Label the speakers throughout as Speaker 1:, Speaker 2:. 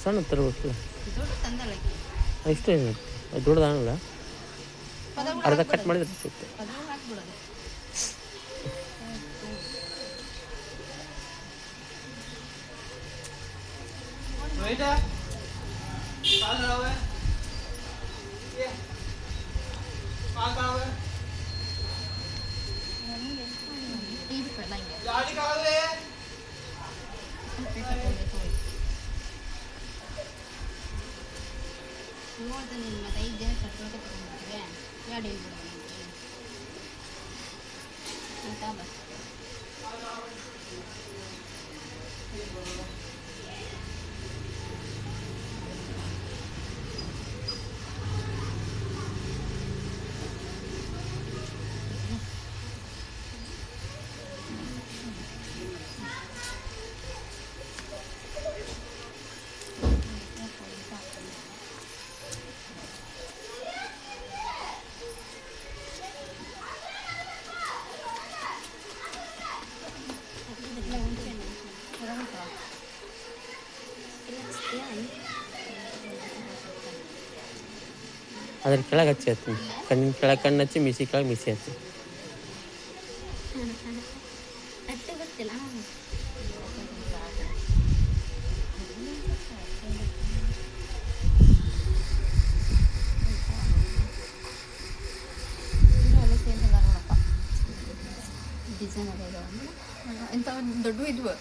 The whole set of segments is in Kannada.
Speaker 1: ಸಣ್ಣ ತರಬೇಕು ಇಷ್ಟು ದೊಡ್ಡದಾಗಲ್ಲ ಅರ್ಧ ಕಟ್ ಮಾಡಿದ್ರೆ ಸಿಗುತ್ತೆ. ಅದ್ರ ಕೆಳಗೆ ಹಚ್ಚಿ ಹತ್ತೀನಿ ಕಣ್ಣಿನ ಕೆಳಗೆ ಕಣ್ಣು ಹಚ್ಚಿ ಮಿಸಿ ಕೆಳಗೆ ಮಿಸಿ ಹಚ್ಚಿ
Speaker 2: ಇಂಥ ದೊಡ್ಡ ಇದ್ವು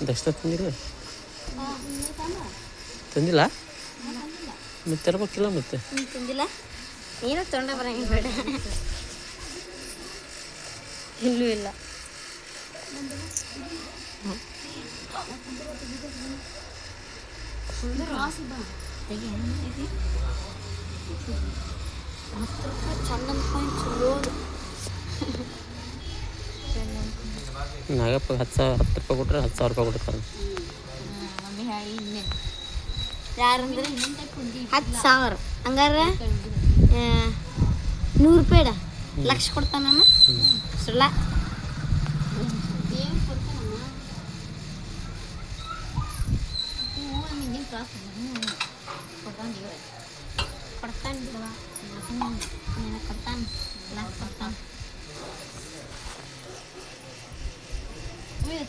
Speaker 1: ದಕ್ಷಿಣ ತಂದಿಲ್ಲ ತಂದಿಲ್ಲ ಮತ್ತೆ ತರಬೇಕಿಲ್ಲ ಮತ್ತೆ
Speaker 3: ತಂದಿಲ್ಲ ಏನೋ ತೊಂಡ ಬರಂಗ ಬೇಡ ಇಲ್ಲೂ ಇಲ್ಲ
Speaker 1: ನಾಗಪ್ಪ 10 ರೂಪಾಯಿ ಕೊಟ್ರೆ 10,000 ರೂಪಾಯಿ ಕೊಡ್ತಾರೆ.
Speaker 3: ಯಾರಂದ್ರೆ 10,000 ಹಂಗಾರೆ 100 ರೂಪಾಯಿ ಲಕ್ಷ ಕೊಡ್ತಾನ ಸುಳ್ಳ ಕೊಡ್ತಾನೆ ಕೊಡ್ತಾನೆ ಕೊಡ್ತಾನೆ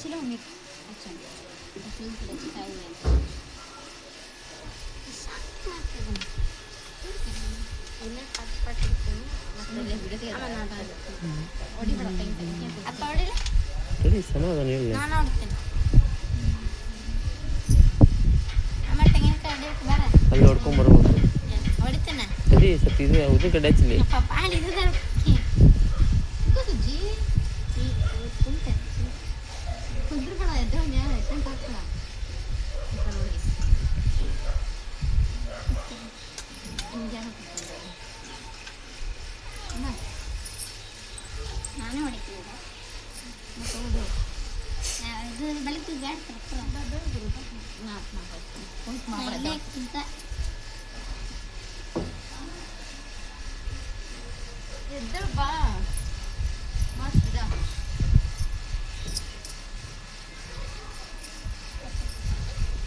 Speaker 3: chilo mi action action tidak tahu ya ini part itu masih video sih apa nada odi berapa ini apa odi lah
Speaker 1: jadi sana ada nih
Speaker 3: nah odi ama tengen ke odi ke bara
Speaker 1: ಅಲ್ಲಿ ಹೊಡ್ಕೊಂಡು ಬರ್ಬೇಕು
Speaker 3: ಹೊಡಿತೇನೆ
Speaker 1: ಸರಿ ಸತಿ ಇದು ಉದ್ದು ಕಡೆ ಹಚ್ಚಲಿ
Speaker 3: ಪಾಪ ಅಲ್ಲಿ ಇದು
Speaker 2: ಸುಜ್ಜಿ ಕುಂದ್ರ ಬೇಡ ಎದ್ದು ಎಷ್ಟಂತ ಹಾಕ್ಬೇಡ ನೋಡಿ
Speaker 3: ನಾನೇ ಹೊಡಿತೀನಿ ಮತ್ತೆ ಹೌದು ಇದು ಬೆಳಗ್ಗೆ ಗ್ಯಾಸ್
Speaker 2: ಎದ್ದು ಬಾ ಮಸ್ತ್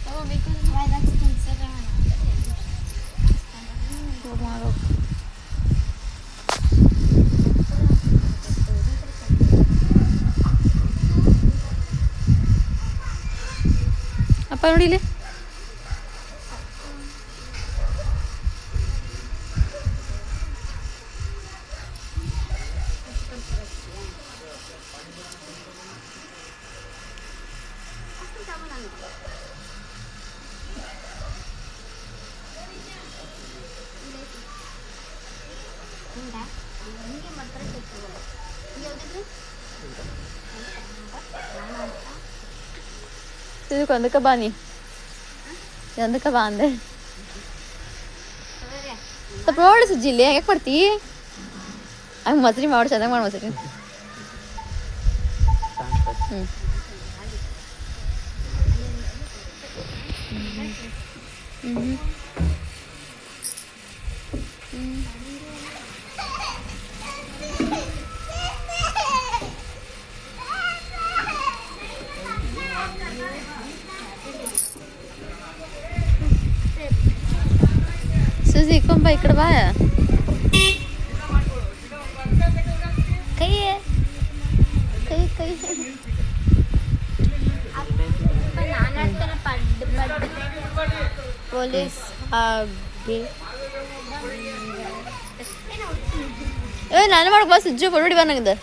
Speaker 2: ತಗೋಬೇಕು
Speaker 3: ಮಾಡೋ
Speaker 4: ಅಪ್ಪ ನೋಡಿಲಿ
Speaker 3: ಹಿಂಗೆ ಮಾಡ್ತಾರೆ ಯಾವ್ದಿದ್ರು
Speaker 4: ಇದಕ್ಕೆ ಒಂದಕ್ಕೆ ಬಾ ನೀ ಒಂದಕ್ಕೆ ಬಾ ಅಂದೆ ಸ್ವಲ್ಪ ನೋಡಿ ಸುಜ್ಜಿ ಇಲ್ಲಿ ಯಾಕೆ ಮಾಡ್ತಿ ಹಂಗೆ ಮೊಸರಿ ಮಾಡಿ ಚೆನ್ನಾಗಿ ಮಾಡಿ ಮೊಸರಿ ಹ್ಞೂ ಸುಜಿ ಕೊಂಬ ಈ ಕಡೆ ಬಾ ಕೈ ಕೈ ಕೈ
Speaker 3: ನಾನಾಡ್ತಾರೆ ಪಡ್
Speaker 4: ಪೊಲೀಸ್ ಆಗಿ ನಾನು ಮಾಡಕ್ ಬಾ ಸುಜ್ಜು ಕೊಡಿ ಬಾ ನಂಗೆ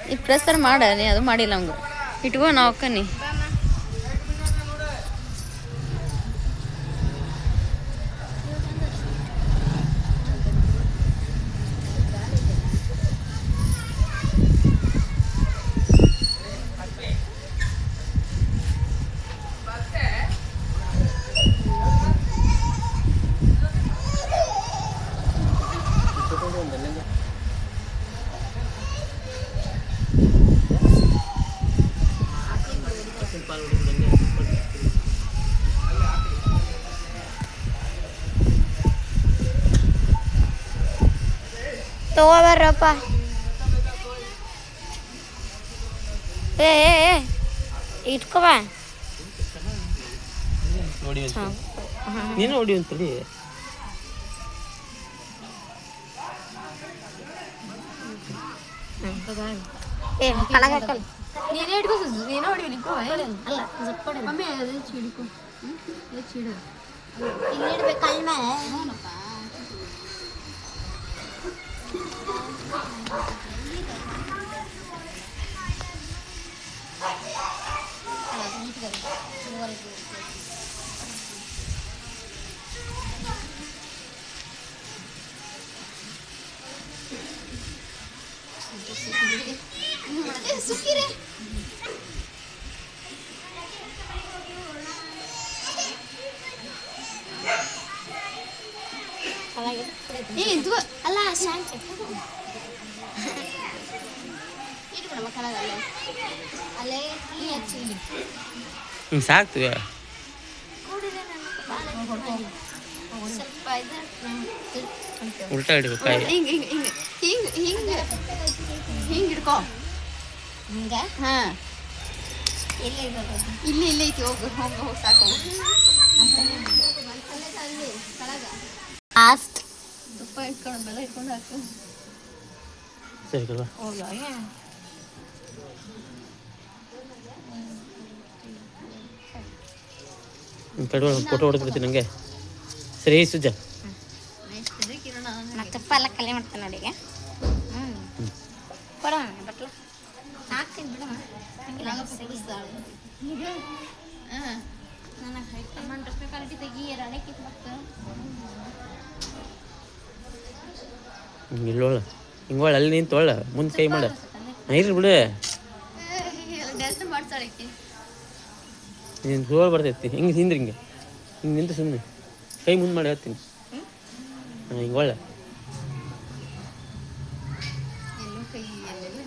Speaker 4: ಈ ಪ್ರಸ್ತಾರ ಮಾಡ ನೀ ಅದು ಮಾಡಿಲ್ಲ ನಮ್ಗೆ ಇಟ್ಕೋ ನಾವು ಅಕ್ಕನಿ
Speaker 3: ತಗೋಬಾರಪ್ಪ ಏ ಇಟ್ಕೋ ಬಾ
Speaker 1: ನೋಡಿ ನೀನು ನೋಡಿ ಅಂತೇಳಿ
Speaker 3: ಏ ಕಣಗ ಹಾಕಲ್
Speaker 2: ನೀನೇ ಹಿಡ್ಕೋ ಸುಜ್ಜಿ ನೀನೇ ಹೊಡಿವಿ ನಿಕ್ಕೋ
Speaker 3: ಅಲ್ಲ ಜಪ್ಪಡೆ
Speaker 2: ಮಮ್ಮಿ ಅದೇ ಹಿಡ್ಕೊ ಅದೇ ಚೀಡು
Speaker 3: ಇಲ್ಲಿ ಇಡ್ಬೇಕು ಕಳ್ಳ
Speaker 2: ಹ್ಞೂನಪ್ಪ
Speaker 3: ಸುಕ್ಕಿರೆ
Speaker 2: ಏ ಇದು
Speaker 3: ಅಲ್ಲ ಶಾಂತಿ ಇಟ್ಬಿಡಮ್ಮ ಕಳಗಲ್ಲ ಅಲ್ಲೇ ಈ ಹಚ್ಚಿ ಇಲ್ಲಿ
Speaker 1: ಸಾಕ್ತು
Speaker 3: ಕೂಡಿದೆ ನಾನು ಸ್ವಲ್ಪ ಇದು
Speaker 1: ಉಲ್ಟಾ ಹಿಡಿಬೇಕು ಕಾಯಿ
Speaker 2: ಹಿಂಗೆ ಹಿಂಗೆ ಹಿಂಗೆ ಹಿಂಗೆ ಹಿಂಗೆ ಹಿಂಗೆ ಹಿಡ್ಕೋ
Speaker 3: ಹಿಂಗೆ
Speaker 2: ಹಾಂ
Speaker 3: ಎಲ್ಲಿ ಇರೋದು
Speaker 2: ಇಲ್ಲಿ ಇಲ್ಲಿ ಐತಿ ಹೋಗು ಹೋಗು ಹೋಗಿ ಸಾಕು
Speaker 3: ಆಸ್ಟ್
Speaker 2: ತುಪ್ಪ ಇಟ್ಕೊಂಡು ಬೆಲ್ಲ ಇಟ್ಕೊಂಡು ಹಾಕು
Speaker 1: ಸರಿ ಕಲ್ವಾ ಕಡುವ ಫೋಟೋ ಹೊಡೆದ್ಬಿಡ್ತೀನಿ ನನಗೆ ಸರಿ ಸುಜ್ಜ
Speaker 3: ಮತ್ತೆ ತುಪ್ಪ ಎಲ್ಲ ಕಲೆ ಮಾಡ್ತಾನೆ ನೋಡಿ ಈಗ ಕೊಡೋಣ ಬಟ್ಲ ಹಾಕ್ತೀನಿ ಬಿಡಮ್ಮ ನನಗೆ ಟಮಾಟ ಕ್ವಾಲಿಟಿ ತೆಗಿ ಎರಡೇ ಕಿತ್ ಬರ್ತು
Speaker 1: ಇಲ್ಲೋಳ ಹಿಂಗೊಳ್ಳೆ ಅಲ್ಲಿ ನಿಂತು ಒಳ್ಳೆ ಮುಂದೆ ಕೈ ಮಾಡ ಇರ್ಲಿ ಬಿಡು
Speaker 2: ಡ್ಯಾನ್ಸ್ ಮಾಡ್ತಾಳಕ್ಕೆ
Speaker 1: ನೀನು ಸೋಲ್ ಬರ್ತೈತಿ ಹಿಂಗೆ ಹಿಂದ್ರಿ ಹಿಂಗೆ ನಿಂತು ಸುಮ್ಮನೆ ಕೈ ಮುಂದೆ ಮಾಡಿ ಹೇಳ್ತೀನಿ ಹಾಂ ಹಿಂಗೊಳ್ಳೆ
Speaker 2: ಎಲ್ಲೂ ಕೈ ಎಲ್ಲೆಲ್ಲ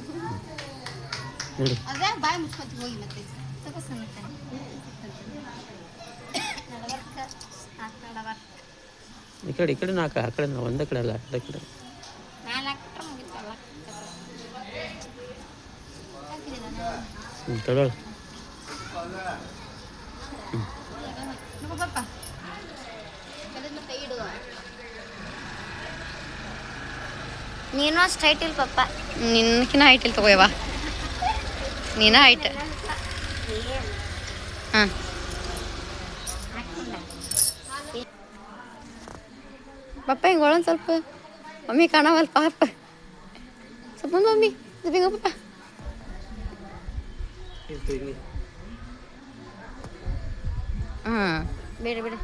Speaker 1: ನೋಡಿ
Speaker 2: ಅದೇ ಬಾಯಿ ಮುಚ್ಕೊಂತ ಹೋಗಿ ಮತ್ತೆ ತಗೋ ಸಮೇತ
Speaker 1: ಈ ಕಡೆ ನಾಲ್ಕು ಆ ಕಡೆ ನಾವು ಒಂದೇ ಕಡೆ ಅಲ್ಲ ಆ ಕಡೆ
Speaker 3: ನಾನು ಹಾಕ್ಬಿಟ್ರೆ ಮುಗಿತಲ್ಲ
Speaker 1: ತಗೊಳ್ಳ
Speaker 2: ಪಾಪ ಅದನ್ನ ಕೈ ಇಡುವ
Speaker 3: ನೀನು ಅಷ್ಟು ಹೈಟ್ ಇಲ್ಲ ಪಪ್ಪ
Speaker 4: ನಿನ್ನಕಿನ ಹೈಟ್ ಇಲ್ಲಿ ತಗೋಯವ ನೀನ ಹೈಟ್ ಹಾಂ ಪಪ್ಪ ಹಿಂಗೆ ಒಳಗೆ ಸ್ವಲ್ಪ ಮಮ್ಮಿ ಕಾಣವಲ್ಲ ಪಾಪ ಸ್ವಲ್ಪ ಮಮ್ಮಿ ಹಿಂಗ ಪಪ್ಪ ಹಾಂ
Speaker 3: ಬೇಡ ಬೇಡ